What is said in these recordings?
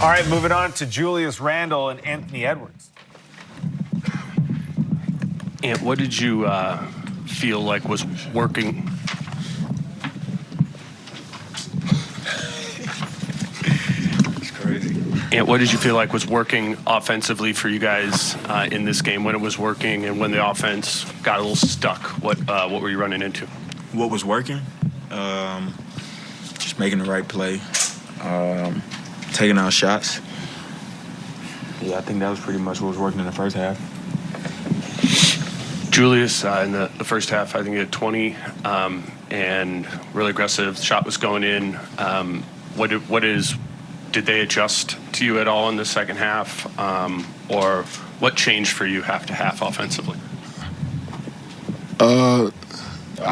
All right, moving on to Julius Randle and Anthony Edwards. And what did you feel like was working? It's crazy. And what did you feel like was working offensively for you guys in this game, when it was working and when the offense got a little stuck? What were you running into? What was working? Just making the right play, taking out shots. Yeah, I think that was pretty much what was working in the first half. Julius, in the first half, I think he had 20 and really aggressive. The shot was going in. Did they adjust to you at all in the second half? Or what changed for you half to half offensively? I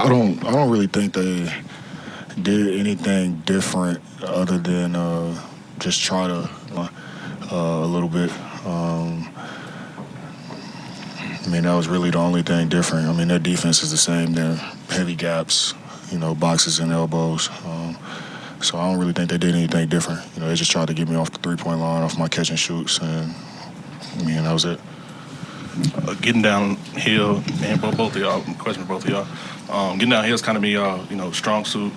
don't really think they did anything different other than just try to a little bit. I mean, that was really the only thing different. I mean, their defense is the same. They're heavy gaps, boxes and elbows. So I don't really think they did anything different. They just tried to get me off the three-point line, off my catch and shoots, and that was it. Getting downhill, and both of y'all, question for both of y'all. Getting downhill is kind of me, strong suit,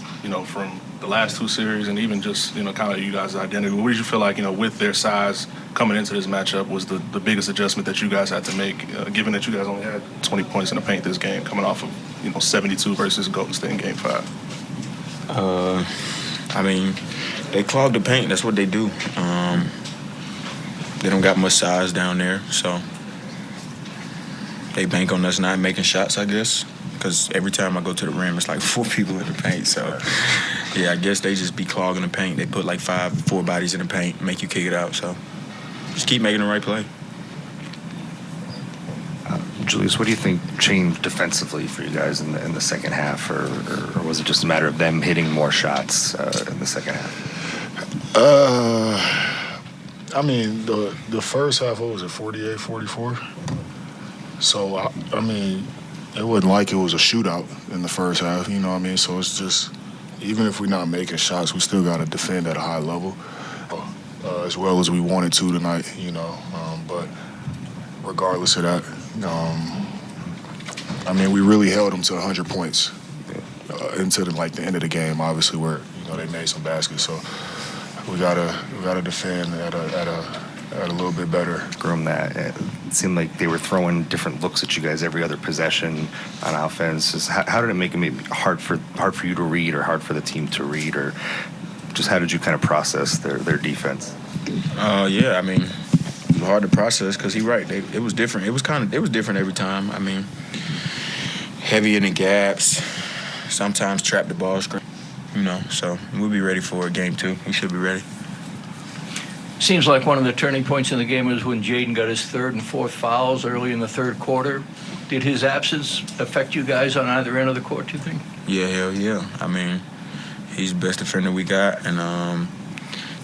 from the last two series, and even just, kind of you guys' identity. What did you feel like, with their size coming into this matchup was the biggest adjustment that you guys had to make, given that you guys only had 20 points in the paint this game, coming off of, 72 versus Golden State in Game 5? I mean, they clog the paint. That's what they do. They don't got much size down there, so they bank on us not making shots, I guess, because every time I go to the rim, it's like 4 people in the paint. So, yeah, I guess they just be clogging the paint. They put like 4 bodies in the paint, make you kick it out. So just keep making the right play. Julius, what do you think changed defensively for you guys in the second half, or was it just a matter of them hitting more shots in the second half? I mean, the first half, what was it, 48, 44? So, I mean, it wasn't like it was a shootout in the first half, you know what I mean? So it's just, even if we're not making shots, we still got to defend at a high level, as well as we wanted to tonight, but regardless of that, I mean, we really held them to 100 points into the end of the game. Obviously, where they made some baskets, so we gotta defend at a little bit better. From that, it seemed like they were throwing different looks at you guys every other possession on offense. How did it make it hard for you to read, or hard for the team to read, or just how did you kind of process their defense? Yeah, I mean, it was hard to process because he's right. It was different. It was different every time. I mean, heavy in the gaps. Sometimes trap the ball screen. So we'll be ready for Game 2. We should be ready. Seems like one of the turning points in the game was when Jaden got his third and fourth fouls early in the third quarter. Did his absence affect you guys on either end of the court, do you think? Yeah, hell yeah. I mean, he's the best defender we got, and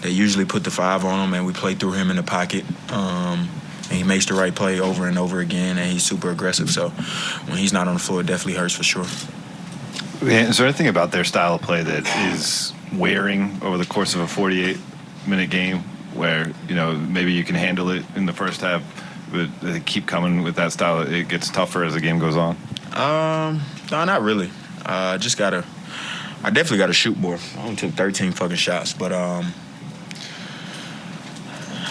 they usually put the 5 on him, and we play through him in the pocket. And he makes the right play over and over again, and he's super aggressive. So when he's not on the floor, it definitely hurts for sure. Is there anything about their style of play that is wearing over the course of a 48-minute game where, maybe you can handle it in the first half, but they keep coming with that style? It gets tougher as the game goes on? No, not really. I definitely got to shoot more. I only took 13 fucking shots, but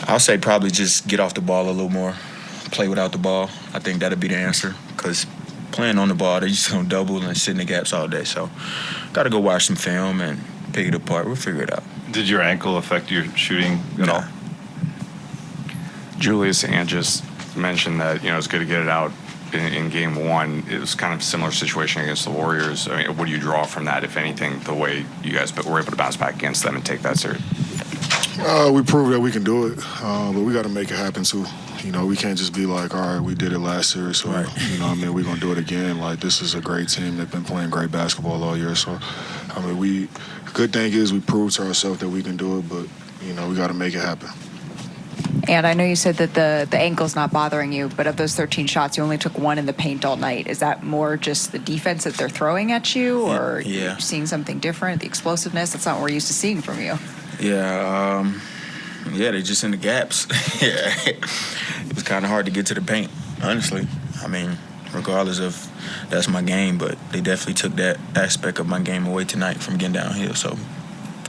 I'll say probably just get off the ball a little more, play without the ball. I think that'll be the answer, because playing on the ball, they just gonna double and sit in the gaps all day. So, got to go watch some film and pick it apart. We'll figure it out. Did your ankle affect your shooting at all? Julius and just mentioned that it's good to get it out in Game 1. It was kind of a similar situation against the Warriors. I mean, what do you draw from that, if anything, the way you guys were able to bounce back against them and take that serious? We proved that we can do it, but we got to make it happen too. We can't just be like, all right, we did it last year, so right. We're gonna do it again. Like, this is a great team. They've been playing great basketball all year, so good thing is we proved to ourselves that we can do it, but we got to make it happen. And I know you said that the ankle's not bothering you, but of those 13 shots, you only took 1 in the paint all night. Is that more just the defense that they're throwing at you, or yeah. You're seeing something different, the explosiveness? That's not what we're used to seeing from you. Yeah, Yeah, they just in the gaps. Yeah, it was kind of hard to get to the paint, honestly. I mean, regardless of that's my game, but they definitely took that aspect of my game away tonight from getting downhill. So,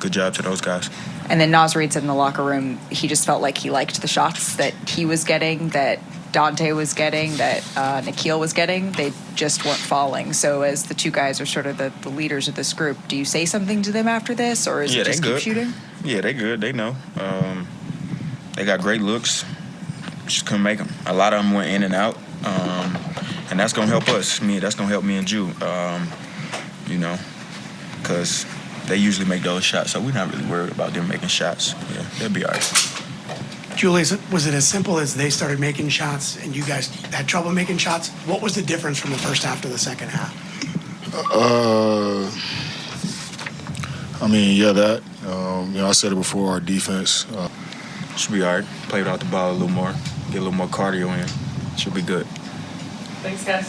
good job to those guys. And then Naz Reid said in the locker room he just felt like he liked the shots that he was getting, that Dante was getting, that Nikhil was getting. They just weren't falling. So as the two guys are sort of the leaders of this group, do you say something to them after this, or is it just keep shooting? Yeah, they good. They know. They got great looks. Just couldn't make them. A lot of them went in and out. And that's going to help us. That's going to help me and Ju, because they usually make those shots, so we're not really worried about them making shots. Yeah, they'll be all right. Julius, was it as simple as they started making shots and you guys had trouble making shots? What was the difference from the first half to the second half? That. I said it before, our defense. Should be all right. Play without the ball a little more. Get a little more cardio in. Should be good. Thanks, guys.